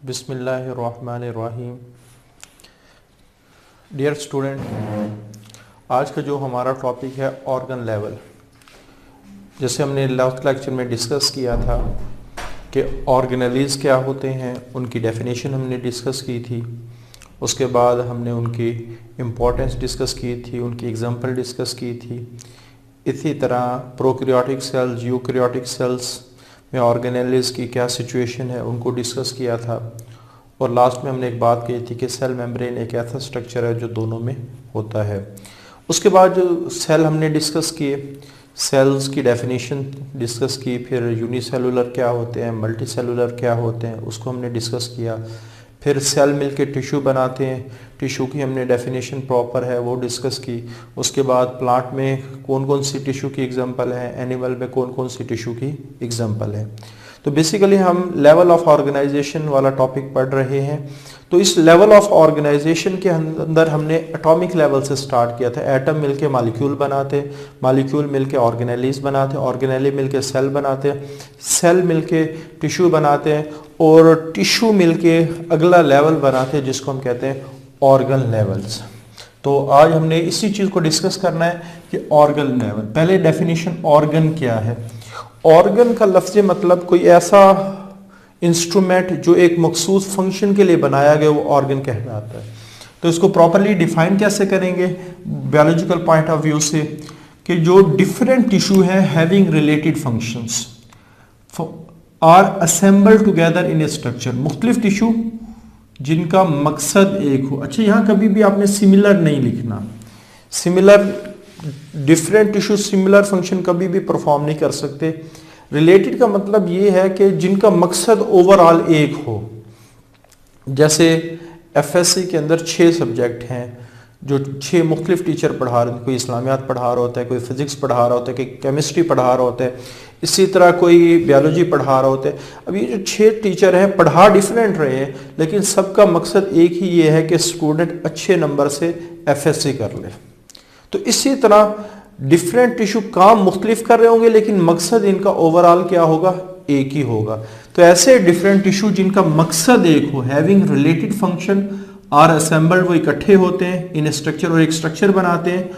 बिस्मिल्लाहिर्रहमानिर्रहीम। Dear student, आज का जो हमारा टॉपिक है ऑर्गन लेवल। जैसे हमने लास्ट लेक्चर में डिस्कस किया था कि ऑर्गेनेलीज क्या होते हैं, उनकी डेफिनेशन हमने डिस्कस की थी। उसके बाद हमने उनकी इम्पोर्टेंस डिस्कस की थी, उनकी एग्जांपल डिस्कस की थी। इसी तरह प्रोकैरियोटिक सेल्स, यूकैरियोटिक सेल्स में ऑर्गेनेलीज की क्या सिचुएशन है उनको डिस्कस किया था। और लास्ट में हमने एक बात कही थी कि सेल मेम्ब्रेन एक ऐसा स्ट्रक्चर है जो दोनों में होता है। उसके बाद जो सेल हमने डिस्कस किए, सेल्स की डेफिनेशन डिस्कस की, फिर यूनिसेलुलर क्या होते हैं, मल्टी सेलुलर क्या होते हैं, उसको हमने डिस्कस किया। फिर सेल मिलके टिश्यू बनाते हैं, टिश्यू की हमने डेफिनेशन प्रॉपर है वो डिस्कस की। उसके बाद प्लांट में कौन कौन सी टिश्यू की एग्जांपल है, एनिमल में कौन कौन सी टिश्यू की एग्जांपल है। तो बेसिकली हम लेवल ऑफ ऑर्गेनाइजेशन वाला टॉपिक पढ़ रहे हैं। तो इस लेवल ऑफ ऑर्गेनाइजेशन के अंदर हमने एटॉमिक लेवल से स्टार्ट किया था। एटम मिलके मॉलिक्यूल बनाते, मॉलिक्यूल मिलके ऑर्गेनेलीज बनाते, ऑर्गेनेली मिलके सेल बनाते, सेल मिलके टिश्यू बनाते हैं, और टिश्यू मिलके अगला लेवल बनाते हैं जिसको हम कहते हैं ऑर्गन लेवल्स। तो आज हमने इसी चीज़ को डिस्कस करना है कि ऑर्गन लेवल। पहले डेफिनेशन ऑर्गन क्या है। ऑर्गन का लफ्ज़ मतलब कोई ऐसा इंस्ट्रूमेंट जो एक मखसूस फंक्शन के लिए बनाया गया, वो ऑर्गन कहलाता है। तो इसको प्रॉपरली डिफाइन कैसे करेंगे बायोलॉजिकल पॉइंट ऑफ व्यू से, कि जो डिफरेंट टिश्यू है having related functions are assemble together in a structure. मुख्तलिफ टिश्यू जिनका मकसद एक हो। अच्छा, यहाँ कभी भी आपने सिमिलर नहीं लिखना। Similar, different tissue similar function कभी भी परफॉर्म नहीं कर सकते। रिलेटेड का मतलब ये है कि जिनका मकसद ओवरऑल एक हो। जैसे एफएससी के अंदर 6 सब्जेक्ट हैं जो 6 मुख्तलिफ टीचर पढ़ा रहे हैं। कोई इस्लामियात पढ़ा रहा होता है, कोई फिजिक्स पढ़ा रहा होता है, कोई केमिस्ट्री पढ़ा रहा होता है, इसी तरह कोई बायोलॉजी पढ़ा रहा होता है। अब ये जो 6 टीचर हैं पढ़ा डिफरेंट रहे हैं, लेकिन सबका मकसद एक ही ये है कि स्टूडेंट अच्छे नंबर से एफएससी कर ले। तो इसी तरह डिफरेंट टिश्यू काम मुख्तलिफ कर रहे होंगे, लेकिन मकसद इनका ओवरऑल क्या होगा, एक ही होगा। तो ऐसे डिफरेंट टिश्यू जिनका मकसद एक हो, having related function are assembled, वो इकट्ठे होते हैं इन स्ट्रक्चर और एक स्ट्रक्चर बनाते हैं।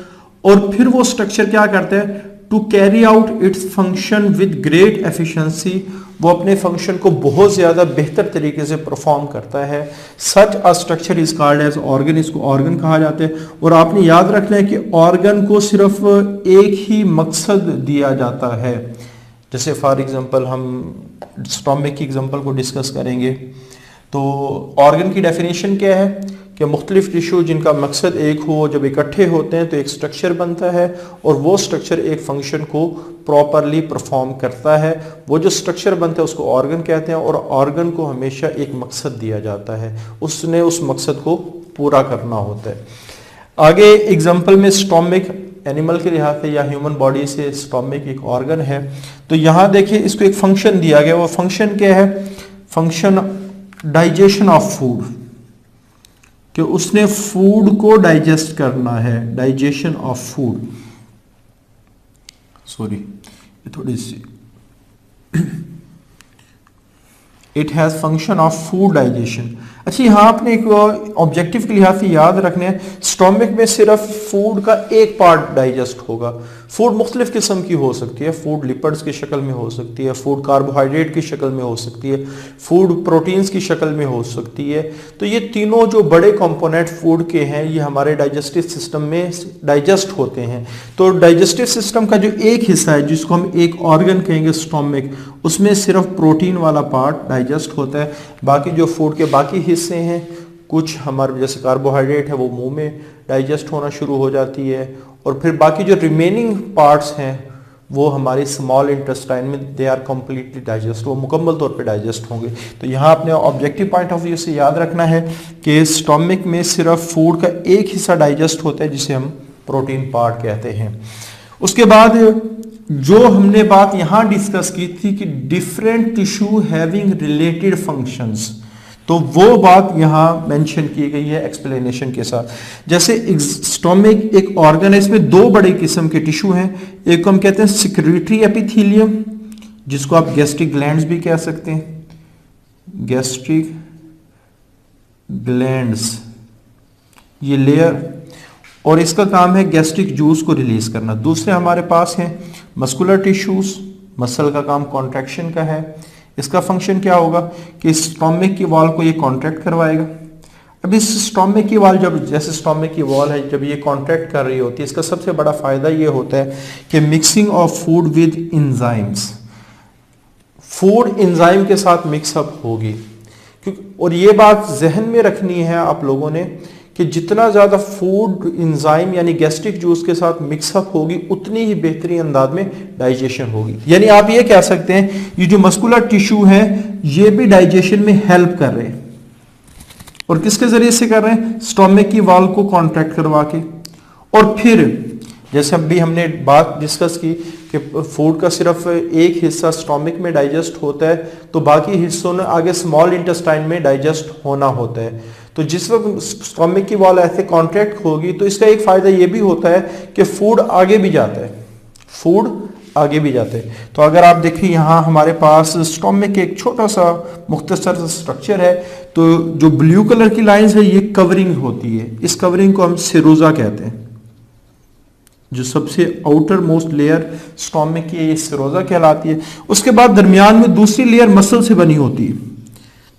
और फिर वो स्ट्रक्चर क्या करते हैं, to carry out its function with great efficiency, वो अपने फंक्शन को बहुत ज्यादा बेहतर तरीके से परफॉर्म करता है। Such a structure is called as organ, इसको ऑर्गन कहा जाता है। और आपने याद रखना है कि ऑर्गन को सिर्फ एक ही मकसद दिया जाता है। जैसे फॉर एग्जांपल हम स्टोमक की एग्जांपल को डिस्कस करेंगे। तो ऑर्गन की डेफिनेशन क्या है कि मुख्तलिफ टिश्यू जिनका मकसद एक हो, जब इकट्ठे होते हैं तो एक स्ट्रक्चर बनता है, और वो स्ट्रक्चर एक फंक्शन को प्रॉपरली परफॉर्म करता है। वो जो स्ट्रक्चर बनता है उसको ऑर्गन कहते हैं, और ऑर्गन को हमेशा एक मकसद दिया जाता है, उसने उस मकसद को पूरा करना होता है। आगे एग्जाम्पल में स्टोमक, एनिमल के लिहाज से या ह्यूमन बॉडी से स्टोमक एक ऑर्गन है। तो यहाँ देखिए इसको एक फंक्शन दिया गया। वो फंक्शन क्या है, फंक्शन डाइजेशन ऑफ फूड, कि उसने फूड को डाइजेस्ट करना है। डाइजेशन ऑफ फूड, सॉरी ये थोड़ी सी, it has function of food digestion. अच्छा, यहाँ आपने एक ऑब्जेक्टिव के लिहाज से याद रखने हैं, स्टोमक में सिर्फ फूड का एक पार्ट डाइजेस्ट होगा। फूड मुख्तलिफ किस्म की हो सकती है। फूड लिपिड्स की शक्ल में हो सकती है, फूड कार्बोहाइड्रेट की शक्ल में हो सकती है, फूड प्रोटीन्स की शक्ल में हो सकती है। तो ये तीनों जो बड़े कंपोनेंट फूड के हैं, ये हमारे डाइजेस्टिव सिस्टम में डाइजेस्ट होते हैं। तो डाइजेस्टिव सिस्टम का जो एक हिस्सा है जिसको हम एक ऑर्गन कहेंगे स्टोमक, उसमें सिर्फ प्रोटीन वाला पार्ट डाइजेस्ट होता है। बाकी जो फूड के बाकी हिस्से हैं, कुछ हमारे जैसे कार्बोहाइड्रेट है वो मुंह में डाइजेस्ट होना शुरू हो जाती है, और फिर बाकी जो रिमेनिंग पार्ट्स हैं वो हमारे स्मॉल इंटेस्टाइन में दे आर कंप्लीटली डाइजेस्ट, वो मुकम्मल तौर पे डाइजेस्ट होंगे। तो यहाँ आपने ऑब्जेक्टिव पॉइंट ऑफ व्यू से याद रखना है कि स्टोमक में सिर्फ फूड का एक हिस्सा डाइजेस्ट होता है जिसे हम प्रोटीन पार्ट कहते हैं। उसके बाद जो हमने बात यहाँ डिस्कस की थी कि different tissue having related functions, तो वो बात यहाँ मेंशन की गई है एक्सप्लेनेशन के साथ। जैसे स्टोमक एक ऑर्गन है, इसमें 2 बड़े किस्म के टिश्यू हैं। एक को हम कहते हैं सिक्रेटरी एपिथेलियम, जिसको आप गैस्ट्रिक ग्लैंड्स भी कह सकते हैं, गैस्ट्रिक ग्लैंड्स, ये लेयर, और इसका काम है गैस्ट्रिक जूस को रिलीज करना। दूसरे हमारे पास हैं मस्कुलर टिश्यूज, मसल का काम कॉन्ट्रैक्शन का है। इसका फंक्शन क्या होगा कि स्टोमिक की वॉल को ये कॉन्ट्रैक्ट करवाएगा। अब इस स्टोमिक की वॉल, जब जैसे स्टोमिक की वॉल है, जब ये कॉन्ट्रैक्ट कर रही होती है, इसका सबसे बड़ा फायदा ये होता है कि mixing of food with enzymes, food enzyme के साथ मिक्सअप होगी। क्योंकि और ये बात जहन में रखनी है आप लोगों ने कि जितना ज़्यादा फूड इंजाइम यानी गैस्ट्रिक जूस के साथ मिक्सअप होगी, उतनी ही बेहतरीन अंदाज में डाइजेशन होगी। यानी आप ये कह सकते हैं ये जो मस्कुलर टिश्यू है ये भी डाइजेशन में हेल्प कर रहे हैं। और किसके जरिए से कर रहे हैं? स्टोमिक की वॉल को कॉन्ट्रैक्ट करवा के। और फिर जैसे अभी हमने बात डिस्कस की कि फूड का सिर्फ एक हिस्सा स्टोमिक में डाइजेस्ट होता है, तो बाकी हिस्सों ने आगे स्मॉल इंटेस्टाइन में डाइजेस्ट होना होता है। तो जिस वक्त स्टोमिक की वॉल ऐसे कॉन्ट्रैक्ट होगी तो इसका एक फायदा ये भी होता है कि फूड आगे भी जाता है, फूड आगे भी जाते हैं। तो अगर आप देखिए यहाँ हमारे पास स्टोमिक एक छोटा सा मुख्तसर सा स्ट्रक्चर है, तो जो ब्लू कलर की लाइंस है ये कवरिंग होती है। इस कवरिंग को हम सेरोजा कहते हैं। जो सबसे आउटर मोस्ट लेयर स्टोमिक की ये सेरोजा कहलाती है। उसके बाद दरमियान में दूसरी लेयर मसल से बनी होती है।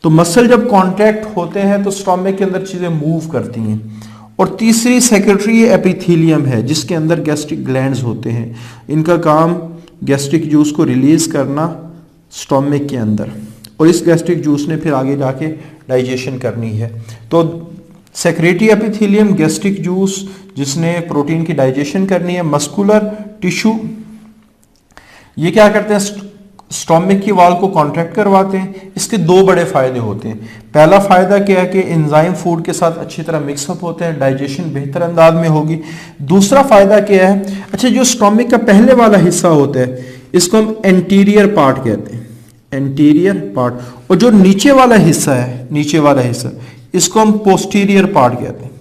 तो मसल जब कॉन्ट्रैक्ट होते हैं तो स्टोमिक के अंदर चीजें मूव करती हैं। और तीसरी सेक्रेटरी एपिथेलियम है जिसके अंदर गैस्ट्रिक ग्लैंड्स होते हैं। इनका काम गैस्ट्रिक जूस को रिलीज करना स्टोमिक के अंदर, और इस गैस्ट्रिक जूस ने फिर आगे जाके डाइजेशन करनी है। तो सेक्रेटरी एपिथेलियम, गैस्ट्रिक जूस जिसने प्रोटीन की डाइजेशन करनी है, मस्कुलर टिश्यू ये क्या करते हैं? स्टोमिक की वॉल को कॉन्ट्रैक्ट करवाते हैं। इसके दो बड़े फायदे होते हैं। पहला फायदा क्या है कि एंजाइम फूड के साथ अच्छी तरह मिक्सअप होते हैं, डाइजेशन बेहतर अंदाज में होगी। दूसरा फायदा क्या है? अच्छा, जो स्टोमिक का पहले वाला हिस्सा होता है इसको हम एंटीरियर पार्ट कहते हैं, एंटीरियर पार्ट। और जो नीचे वाला हिस्सा है, नीचे वाला हिस्सा, इसको हम पोस्टीरियर पार्ट कहते हैं।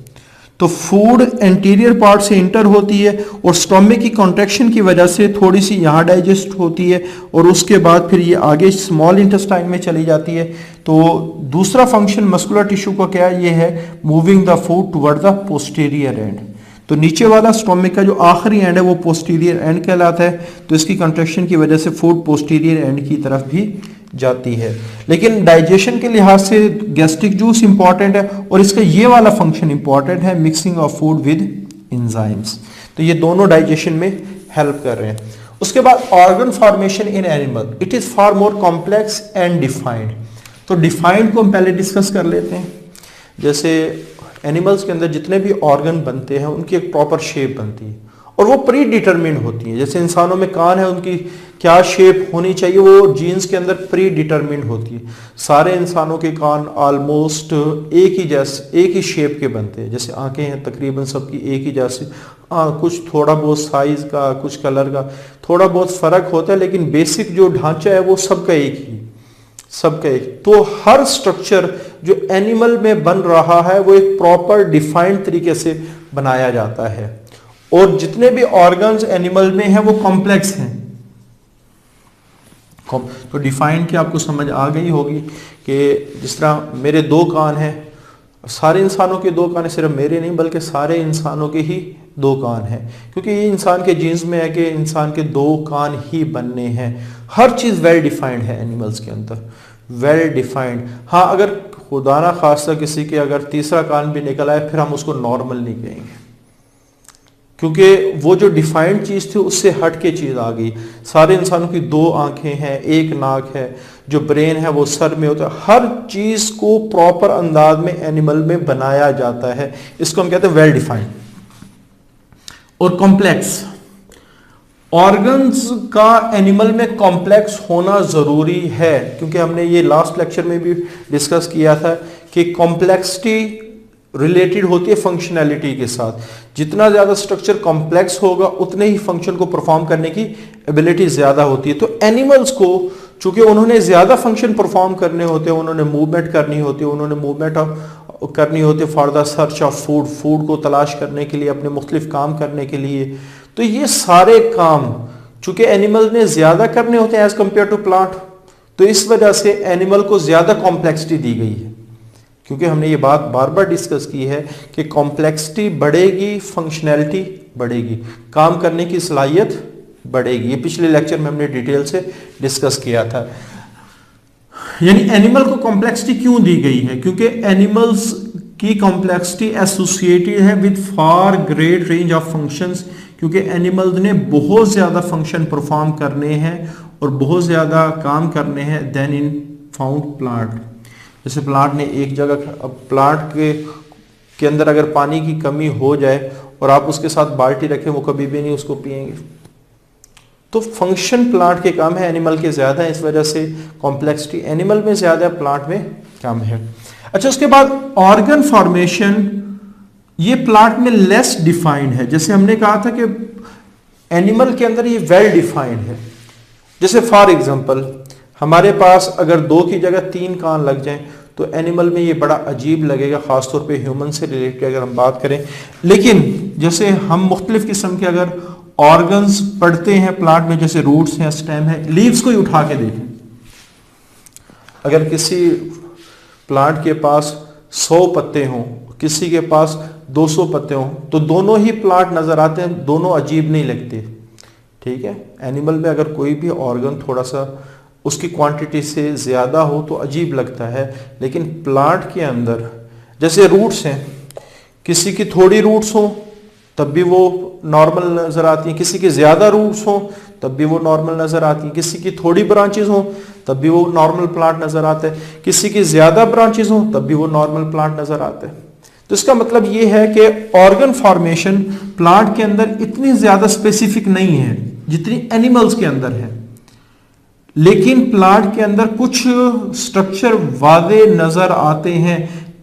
तो फूड एंटीरियर पार्ट से इंटर होती है और स्टोमिक की कॉन्ट्रैक्शन की वजह से थोड़ी सी यहाँ डाइजेस्ट होती है और उसके बाद फिर ये आगे स्मॉल इंटेस्टाइन में चली जाती है। तो दूसरा फंक्शन मस्कुलर टिश्यू का क्या है? ये है moving the food toward the posterior and. तो नीचे वाला स्टोमिक का जो आखिरी एंड है वो पोस्टीरियर एंड कहलाता है। तो इसकी कॉन्ट्रैक्शन की वजह से फूड पोस्टीरियर एंड की तरफ भी जाती है। लेकिन डाइजेशन के लिहाज से गैस्ट्रिक जूस इंपॉर्टेंट है और इसका ये वाला फंक्शन इंपॉर्टेंट है, mixing of food with enzymes. तो ये दोनों डाइजेशन में हेल्प कर रहे हैं। उसके बाद organ formation in animal, it is far more complex and defined. तो डिफाइंड को हम पहले डिस्कस कर लेते हैं। जैसे एनिमल्स के अंदर जितने भी ऑर्गन बनते हैं उनकी एक प्रॉपर शेप बनती है और वो प्री डिटरमिन्ड होती है। जैसे इंसानों में कान है, उनकी क्या शेप होनी चाहिए वो जीन्स के अंदर प्री डिटरमिन्ड होती है। सारे इंसानों के कान ऑलमोस्ट एक ही शेप के बनते हैं। जैसे आंखें हैं तकरीबन सबकी एक ही जैसी, कुछ थोड़ा बहुत साइज का, कुछ कलर का थोड़ा बहुत फर्क होता है, लेकिन बेसिक जो ढांचा है वो सबका एक ही, सबका एक। तो हर स्ट्रक्चर जो एनिमल में बन रहा है वो एक प्रॉपर डिफाइंड तरीके से बनाया जाता है। और जितने भी ऑर्गन्स एनिमल में हैं वो कॉम्प्लेक्स हैं। तो डिफाइंड की आपको समझ आ गई होगी कि जिस तरह मेरे दो कान हैं, सारे इंसानों के दो कान, सिर्फ मेरे नहीं बल्कि सारे इंसानों के ही दो कान हैं, क्योंकि ये इंसान के जीन्स में है कि इंसान के दो कान ही बनने हैं। हर चीज़ वेल डिफाइंड है एनिमल्स के अंदर, वेल डिफाइंड। हाँ, अगर खुदा ना खास्ता किसी के अगर तीसरा कान भी निकल आए फिर हम उसको नॉर्मल नहीं कहेंगे, क्योंकि वो जो डिफाइंड चीज़ थी उससे हट के चीज़ आ गई। सारे इंसानों की दो आंखें हैं, एक नाक है, जो ब्रेन है वो सर में होता है। हर चीज़ को प्रॉपर अंदाज में एनिमल में बनाया जाता है। इसको हम कहते हैं वेल डिफाइंड और कॉम्प्लेक्स। ऑर्गन्स का एनिमल में कॉम्प्लेक्स होना ज़रूरी है, क्योंकि हमने ये लास्ट लेक्चर में भी डिस्कस किया था कि कॉम्प्लेक्सिटी रिलेटेड होती है फंक्शनैलिटी के साथ। जितना ज़्यादा स्ट्रक्चर कॉम्प्लेक्स होगा उतने ही फंक्शन को परफॉर्म करने की एबिलिटी ज़्यादा होती है। तो एनिमल्स को चूंकि उन्होंने ज़्यादा फंक्शन परफॉर्म करने होते हैं, उन्होंने मूवमेंट करनी होती है, उन्होंने मूवमेंट करनी होती है for the search of food, food को तलाश करने के लिए, अपने मुख्तलिफ काम करने के लिए। तो ये सारे काम चूंकि एनिमल ने ज़्यादा करने होते हैं एज कम्पेयर टू प्लांट, तो इस वजह से एनिमल को ज़्यादा कॉम्प्लेक्सिटी दी गई है। क्योंकि हमने ये बात बार बार डिस्कस की है कि कॉम्प्लेक्सिटी बढ़ेगी, फंक्शनैलिटी बढ़ेगी, काम करने की सलाहियत बढ़ेगी। ये पिछले लेक्चर में हमने डिटेल से डिस्कस किया था। यानी एनिमल को कॉम्प्लेक्सिटी क्यों दी गई है? क्योंकि एनिमल्स की कॉम्प्लेक्सिटी एसोसिएटेड है with far great range of functions, क्योंकि एनिमल्स ने बहुत ज़्यादा फंक्शन परफॉर्म करने हैं और बहुत ज़्यादा काम करने हैं देन इन फाउंड प्लांट। जैसे प्लांट ने एक जगह, अब प्लांट के अंदर अगर पानी की कमी हो जाए और आप उसके साथ बाल्टी रखें, वो कभी भी नहीं उसको पिएंगे। तो फंक्शन प्लांट के कम है, एनिमल के ज़्यादा है, इस वजह से कॉम्प्लेक्सिटी एनिमल में ज़्यादा है, प्लांट में कम है। अच्छा, उसके बाद ऑर्गन फॉर्मेशन, ये प्लांट में लेस डिफाइंड है। जैसे हमने कहा था कि एनिमल के अंदर ये वेल डिफाइंड है। जैसे फॉर एग्जांपल हमारे पास अगर 2 की जगह 3 कान लग जाएं तो एनिमल में ये बड़ा अजीब लगेगा, खासतौर पे ह्यूमन से रिलेटेड अगर हम बात करें। लेकिन जैसे हम मुख्तलिफ किस्म के अगर ऑर्गन्स पढ़ते हैं प्लांट में, जैसे रूट्स हैं, स्टेम है, लीव्स को ही उठा के देखें, अगर किसी प्लांट के पास 100 पत्ते हों, किसी के पास 200 पत्ते हों, तो दोनों ही प्लांट नजर आते हैं, दोनों अजीब नहीं लगते। ठीक है, एनिमल में अगर कोई भी ऑर्गन थोड़ा सा उसकी क्वांटिटी से ज़्यादा हो तो अजीब लगता है, लेकिन प्लांट के अंदर जैसे रूट्स हैं, किसी की थोड़ी रूट्स हों तब भी वो नॉर्मल नज़र आती हैं, किसी की ज़्यादा रूट्स हों तब भी वो नॉर्मल नज़र आती हैं, किसी की थोड़ी ब्रांचेस हों तब भी वो नॉर्मल प्लांट नज़र आता है, किसी की ज़्यादा ब्रांचेस हों तब भी वो नॉर्मल प्लांट नज़र आता है। तो इसका मतलब ये है कि ऑर्गन फॉर्मेशन प्लांट के अंदर इतनी ज़्यादा स्पेसिफिक नहीं है जितनी एनिमल्स के अंदर है, लेकिन प्लांट के अंदर कुछ स्ट्रक्चर वादे नजर आते हैं।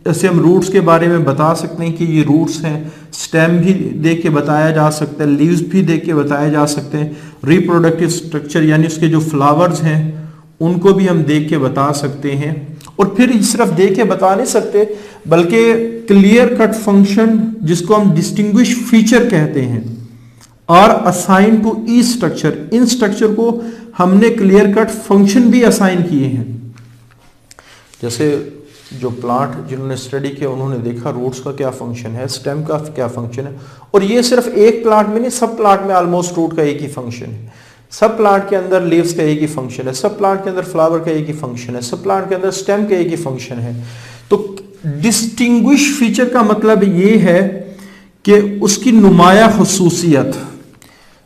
जैसे हम रूट्स के बारे में बता सकते हैं कि ये रूट्स हैं, स्टेम भी देख के बताया जा सकता है, लीव्स भी देख के बताया जा सकते हैं, रिप्रोडक्टिव स्ट्रक्चर यानी उसके जो फ्लावर्स हैं उनको भी हम देख के बता सकते हैं। और फिर सिर्फ देख के बता नहीं सकते, बल्कि क्लियर कट फंक्शन जिसको हम डिस्टिंग्विश फीचर कहते हैं और असाइन टू ईच स्ट्रक्चर, इन स्ट्रक्चर को हमने क्लियर कट फंक्शन भी असाइन किए हैं। जैसे जो प्लांट जिन्होंने स्टडी किया उन्होंने देखा रूट्स का क्या फंक्शन है, स्टेम का क्या फंक्शन है, और ये सिर्फ एक प्लांट में नहीं, सब प्लांट में ऑलमोस्ट रूट का एक ही फंक्शन है, सब प्लांट के अंदर लीव्स का एक ही फंक्शन है, सब प्लांट के अंदर फ्लावर का एक ही फंक्शन है, सब प्लांट के अंदर स्टेम का एक ही फंक्शन है। तो डिस्टिंग्विश फीचर का मतलब ये है कि उसकी नुमाया खसूसियत,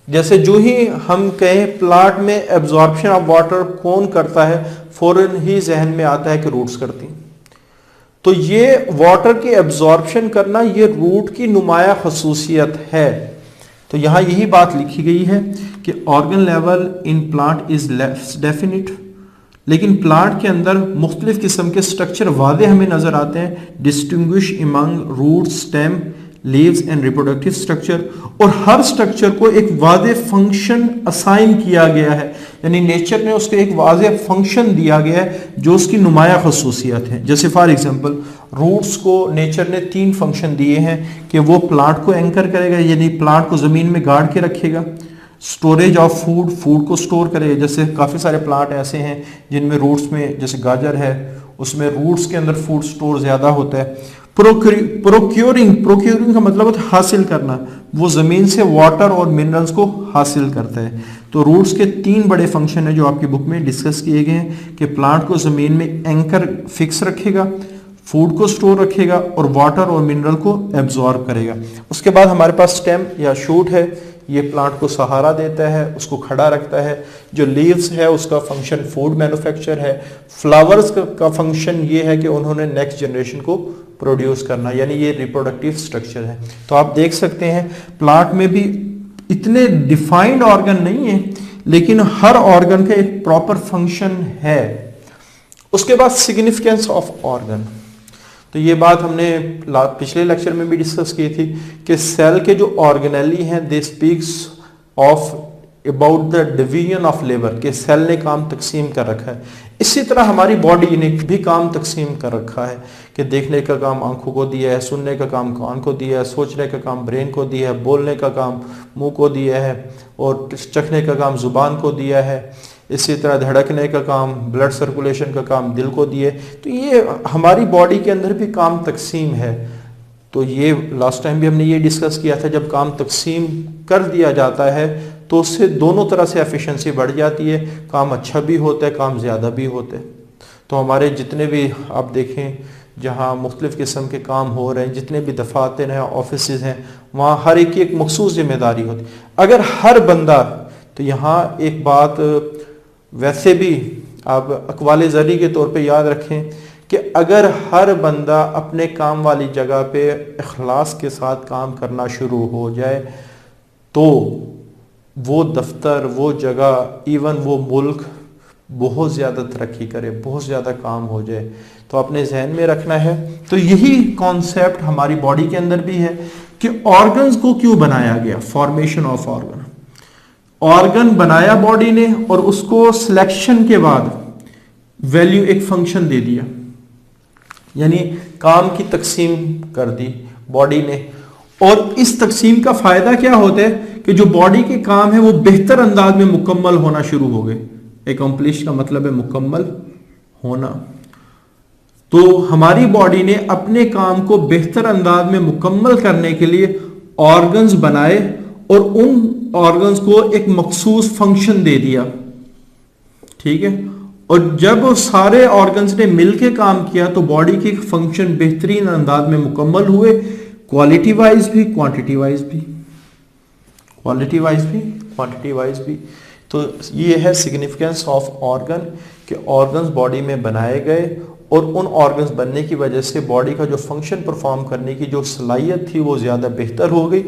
जैसे जो ही हम कहें प्लांट में एब्जॉर्प्शन ऑफ वाटर कौन करता है, फौरन ही जहन में आता है कि रूट्स करती हैं। तो ये वाटर की एब्जॉर्प्शन करना ये रूट की नुमाया खसूसियत है। तो यहां यही बात लिखी गई है कि organ level in plant is less definite, लेकिन प्लांट के अंदर मुख्तलिफ किस्म के स्ट्रक्चर वादे हमें नजर आते हैं, distinguish among root, stem, leaves and reproductive structure, और हर स्ट्रक्चर को एक वादे फंक्शन असाइन किया गया है, यानी नेचर ने उसको एक वादे फंक्शन दिया गया है जो उसकी नुमाया खसूसियत है। जैसे फॉर एग्जांपल रूट्स को नेचर ने 3 फंक्शन दिए हैं कि वो प्लांट को एंकर करेगा, यानी प्लांट को जमीन में गाड़ के रखेगा, स्टोरेज ऑफ फूड, फूड को स्टोर करेगा। जैसे काफ़ी सारे प्लांट ऐसे हैं जिनमें रूट्स में, जैसे गाजर है उसमें रूट्स के अंदर फूड स्टोर ज़्यादा होता है। प्रोक्योरिंग का मतलब होता है हासिल करना, वो ज़मीन से वाटर और मिनरल्स को हासिल करता है। तो रूट्स के 3 बड़े फंक्शन हैं जो आपकी बुक में डिस्कस किए गए हैं कि प्लांट को ज़मीन में एंकर फिक्स रखेगा, फूड को स्टोर रखेगा और वाटर और मिनरल को एब्जॉर्ब करेगा। उसके बाद हमारे पास स्टेम या शूट है, ये प्लांट को सहारा देता है, उसको खड़ा रखता है। जो लीव्स है उसका फंक्शन फूड मैन्युफैक्चर है। फ्लावर्स का फंक्शन ये है कि उन्होंने नेक्स्ट जनरेशन को प्रोड्यूस करना, यानी ये रिप्रोडक्टिव स्ट्रक्चर है। तो आप देख सकते हैं प्लांट में भी इतने डिफाइंड ऑर्गन नहीं है, लेकिन हर ऑर्गन का एक प्रॉपर फंक्शन है। उसके बाद सिग्निफिकेंस ऑफ ऑर्गन, तो ये बात हमने पिछले लेक्चर में भी डिस्कस की थी कि सेल के जो ऑर्गेनेली हैं they speaks of about the division of labour, के सेल ने काम तकसीम कर रखा है। इसी तरह हमारी बॉडी ने भी काम तकसीम कर रखा है कि देखने का काम आंखों को दिया है, सुनने का काम कान को दिया है, सोचने का काम ब्रेन को दिया है, बोलने का काम मुंह को दिया है और चखने का काम जुबान को दिया है। इसी तरह धड़कने का काम, ब्लड सर्कुलेशन का काम दिल को दिए। तो ये हमारी बॉडी के अंदर भी काम तकसीम है। तो ये लास्ट टाइम भी हमने ये डिस्कस किया था, जब काम तकसीम कर दिया जाता है तो उससे दोनों तरह से एफिशिएंसी बढ़ जाती है, काम अच्छा भी होता है, काम ज़्यादा भी होता है। तो हमारे जितने भी आप देखें जहाँ मुख्तलिफ़ किस्म के काम हो रहे हैं, जितने भी दफातर हैं, ऑफिस हैं, वहाँ हर एक की एक मखसूस जिम्मेदारी होती है। अगर हर बंदा, तो यहाँ एक बात वैसे भी आप अक़वाले ज़री के तौर पे याद रखें कि अगर हर बंदा अपने काम वाली जगह पे इखलास के साथ काम करना शुरू हो जाए तो वो दफ्तर, वो जगह, इवन वो मुल्क बहुत ज़्यादा तरक्की करे, बहुत ज़्यादा काम हो जाए। तो अपने जहन में रखना है। तो यही कॉन्सेप्ट हमारी बॉडी के अंदर भी है कि ऑर्गन्स को क्यों बनाया गया, फॉर्मेशन ऑफ ऑर्गन। ऑर्गन बनाया बॉडी ने और उसको सिलेक्शन के बाद वैल्यू, एक फंक्शन दे दिया, यानी काम की तकसीम कर दी बॉडी ने। और इस तकसीम का फायदा क्या होता है कि जो बॉडी के काम है वो बेहतर अंदाज में मुकम्मल होना शुरू हो गए। एकम्प्लिश का मतलब है मुकम्मल होना। तो हमारी बॉडी ने अपने काम को बेहतर अंदाज में मुकम्मल करने के लिए ऑर्गन्स बनाए और उन ऑर्गन्स को एक मखसूस फंक्शन दे दिया, ठीक है। और जब सारे ऑर्गन्स ने मिलकर काम किया तो बॉडी के फंक्शन बेहतरीन अंदाज में मुकम्मल हुए, क्वालिटी वाइज भी, क्वांटिटी वाइज भी, क्वालिटी वाइज भी, क्वांटिटी वाइज भी। तो ये है सिग्निफिकेंस ऑफ ऑर्गन कि ऑर्गन्स बॉडी में बनाए गए और उन ऑर्गन्स बनने की वजह से बॉडी का जो फंक्शन परफॉर्म करने की जो सलाहियत थी वो ज़्यादा बेहतर हो गई,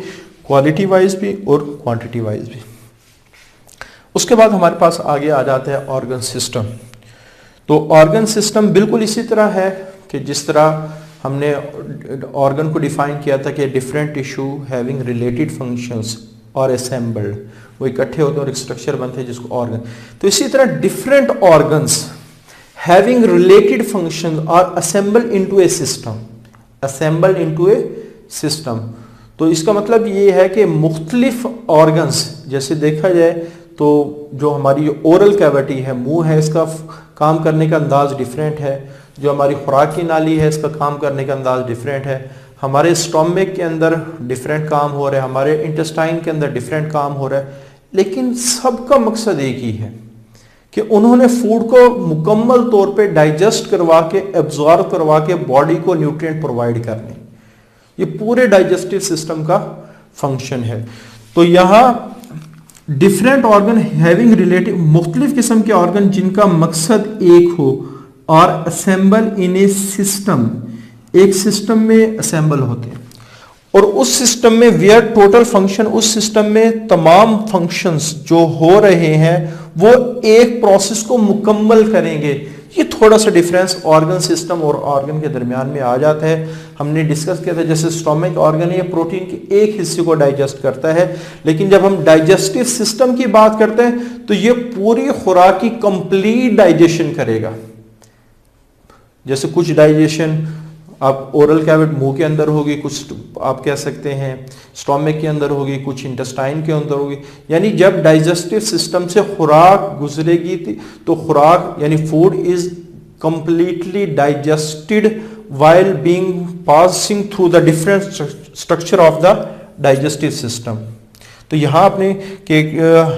क्वालिटी वाइज भी और क्वांटिटी वाइज भी। उसके बाद हमारे पास आगे आ जाता है ऑर्गन सिस्टम। तो ऑर्गन सिस्टम बिल्कुल इसी तरह है कि जिस तरह हमने ऑर्गन को डिफाइन किया था कि different tissue having related functions और असेंबल्ड, वो इकट्ठे होते हैं और एक स्ट्रक्चर बनते हैं जिसको ऑर्गन। तो इसी तरह different organs having related functions are assembled into a system, assembled into a system. तो इसका मतलब ये है कि मुख्तलिफ ऑर्गन्स, जैसे देखा जाए तो जो हमारी ओरल कैविटी है, मुंह है, इसका काम करने का अंदाज डिफरेंट है। जो हमारी खुराक की नाली है, इसका काम करने का अंदाज डिफरेंट है। हमारे स्टोमक के अंदर डिफरेंट काम हो रहा है, हमारे इंटेस्टाइन के अंदर डिफरेंट काम हो रहा है, लेकिन सबका मकसद एक ही है कि उन्होंने फूड को मुकम्मल तौर पे डाइजेस्ट करवा के, एब्जॉर्ब करवा के बॉडी को न्यूट्रिएंट प्रोवाइड करने। ये पूरे डाइजेस्टिव सिस्टम का फंक्शन है। तो यहाँ डिफरेंट ऑर्गन हैविंग रिलेटिव, मुख्तलिफ किस्म के ऑर्गन जिनका मकसद एक हो, और असेंबल इन ए सिस्टम, एक सिस्टम में असेंबल होते हैं। और उस सिस्टम में वेयर टोटल फंक्शन, उस सिस्टम में तमाम फंक्शंस जो हो रहे हैं वो एक प्रोसेस को मुकम्मल करेंगे। ये थोड़ा सा डिफरेंस ऑर्गन सिस्टम और ऑर्गन के दरमियान में आ जाता है। हमने डिस्कस किया था जैसे स्टोमक ऑर्गन है, प्रोटीन के एक हिस्से को डाइजेस्ट करता है, लेकिन जब हम डाइजेस्टिव सिस्टम की बात करते हैं तो ये पूरी खुराक की कंप्लीट डाइजेशन करेगा। जैसे कुछ डाइजेशन आप ओरल कैविटी, मुंह के अंदर होगी, कुछ आप कह सकते हैं स्टोमक के अंदर होगी, कुछ इंटेस्टाइन के अंदर होगी। यानी जब डाइजेस्टिव सिस्टम से खुराक गुजरेगी तो खुराक यानी food is completely digested while being passing through the different structure of the digestive system. तो यहाँ आपने कि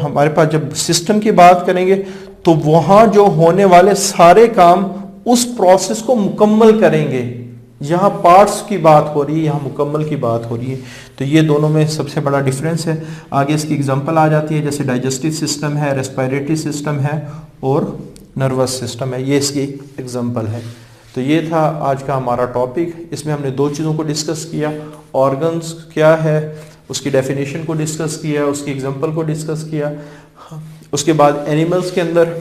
हमारे पास जब सिस्टम की बात करेंगे तो वहाँ जो होने वाले सारे काम उस प्रोसेस को मुकम्मल करेंगे। यहाँ पार्ट्स की बात हो रही है, यहाँ मुकम्मल की बात हो रही है। तो ये दोनों में सबसे बड़ा डिफरेंस है। आगे इसकी एग्जांपल आ जाती है, जैसे डाइजेस्टिव सिस्टम है, रेस्पिरेटरी सिस्टम है और नर्वस सिस्टम है, ये इसकी एग्जांपल है। तो ये था आज का हमारा टॉपिक। इसमें हमने दो चीज़ों को डिस्कस किया, ऑर्गन्स क्या है उसकी डेफिनेशन को डिस्कस किया, उसकी एग्जांपल को डिस्कस किया। उसके बाद एनिमल्स के अंदर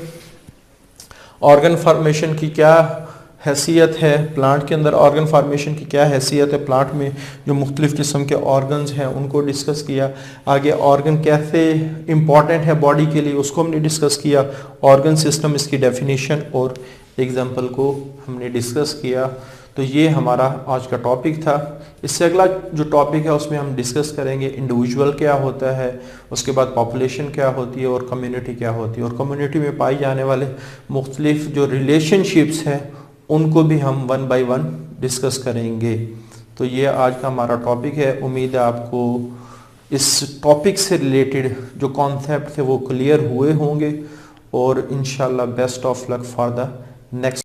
ऑर्गन फॉर्मेशन की क्या हैसियत है, प्लांट के अंदर ऑर्गन फॉर्मेशन की क्या हैसियत है, प्लांट में जो मुख्तलिफ़ किस्म के ऑर्गन्स हैं उनको डिस्कस किया। आगे ऑर्गन कैसे इम्पॉर्टेंट है बॉडी के लिए उसको हमने डिस्कस किया। ऑर्गन सिस्टम, इसकी डेफिनेशन और एग्जांपल को हमने डिस्कस किया। तो ये हमारा आज का टॉपिक था। इससे अगला जो टॉपिक है उसमें हम डिस्कस करेंगे इंडिविजुअल क्या होता है, उसके बाद पॉपुलेशन क्या होती है और कम्युनिटी क्या होती है, और कम्युनिटी में पाई जाने वाले मुख्तलिफ जो रिलेशनशिप्स हैं उनको भी हम वन बाय वन डिस्कस करेंगे। तो ये आज का हमारा टॉपिक है। उम्मीद है आपको इस टॉपिक से रिलेटेड जो कॉन्सेप्ट थे वो क्लियर हुए होंगे, और इंशाल्लाह best of luck for the next